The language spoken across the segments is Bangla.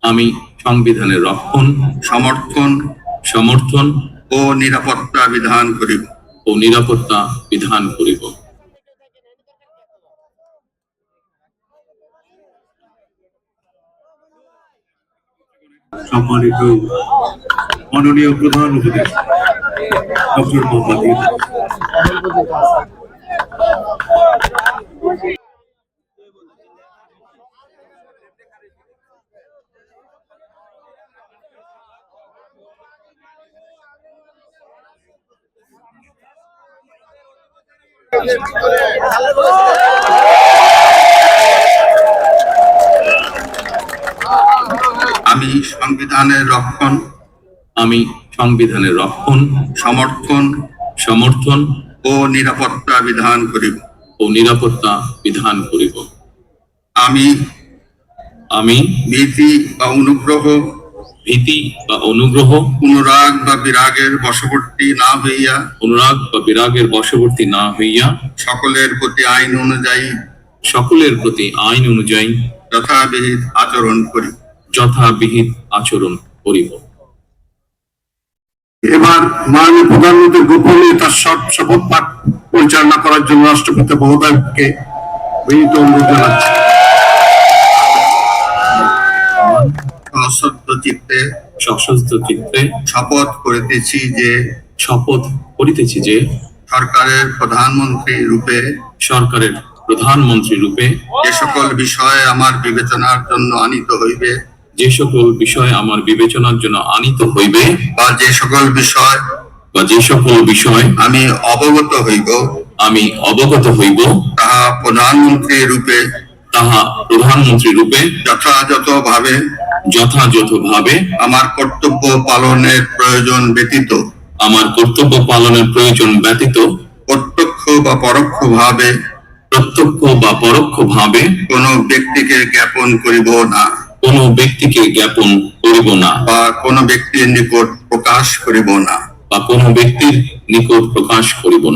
আমি সংবিধানের রক্ষণ, সমর্থন ও নিরাপত্তা বিধান করিব। সম্মানিত মাননীয় প্রধান উপদেষ্টা ডক্টর মোহাম্মদ ইউনূস, আমি সংবিধানের রক্ষণ, সমর্থন ও নিরাপত্তা বিধান করিব। আমি ভীতি বা অনুগ্রহ, অনুরাগ বা বিরাগের বশবর্তী না হইয়া সকলের প্রতি আইন অনুযায়ী যথাবিহিত আচরণ করিব। এবার মাননীয় প্রধানমন্ত্রীর গোপনে তার শপথ পাঠ পরিচালনা করার জন্য রাষ্ট্রপতি মহোদয়কে বিনীত অনুরোধ জানাচ্ছি। সশস্ত্র চিত্তে শপথ করিতেছি যে সরকারের প্রধানমন্ত্রী রূপে যে সকল বিষয় আমার বিবেচনার জন্য আনিত হইবে বা যে সকল বিষয় আমি অবগত হইব তাহা প্রধানমন্ত্রী রূপে যথাযথভাবে আমার কর্তব্য পালনের প্রয়োজন ব্যতীত প্রত্যক্ষ বা পরোক্ষভাবে কোনো ব্যক্তিকে জ্ঞাপন করিব না বা কোনো ব্যক্তির নিকট প্রকাশ করিব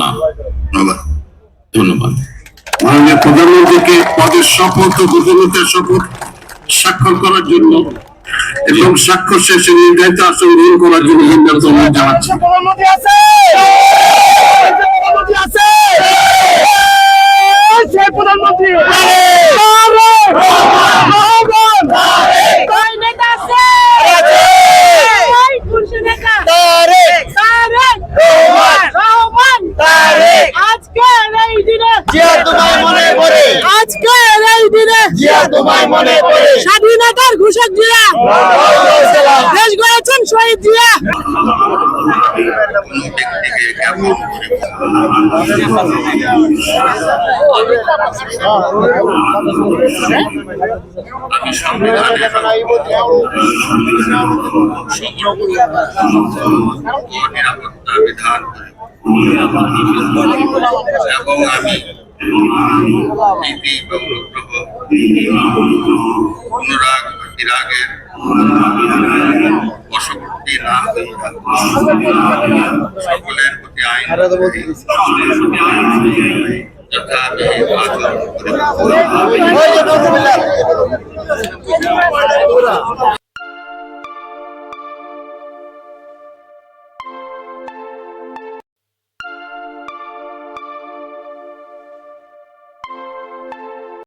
না। ধন্যবাদ। মাননীয় প্রধানমন্ত্রীকে পদের শপথ ও গোপনীয়তার শপথ স্বাক্ষর করার জন্য এবং স্বাক্ষর শেষে নির্ধারিত আসন গ্রহণ করার জন্য ধন্যবাদ জানাচ্ছি। স্বাধীনতার ঘোষক জিয়া, দেশ গড়েছেন শহীদ জিয়া। এবং আমি ভীতি বা অনুরাগ বা বিরাগের বশবর্তী না হইয়া সকলের প্রতি আইন যথাবিহিত আচরণ করিব।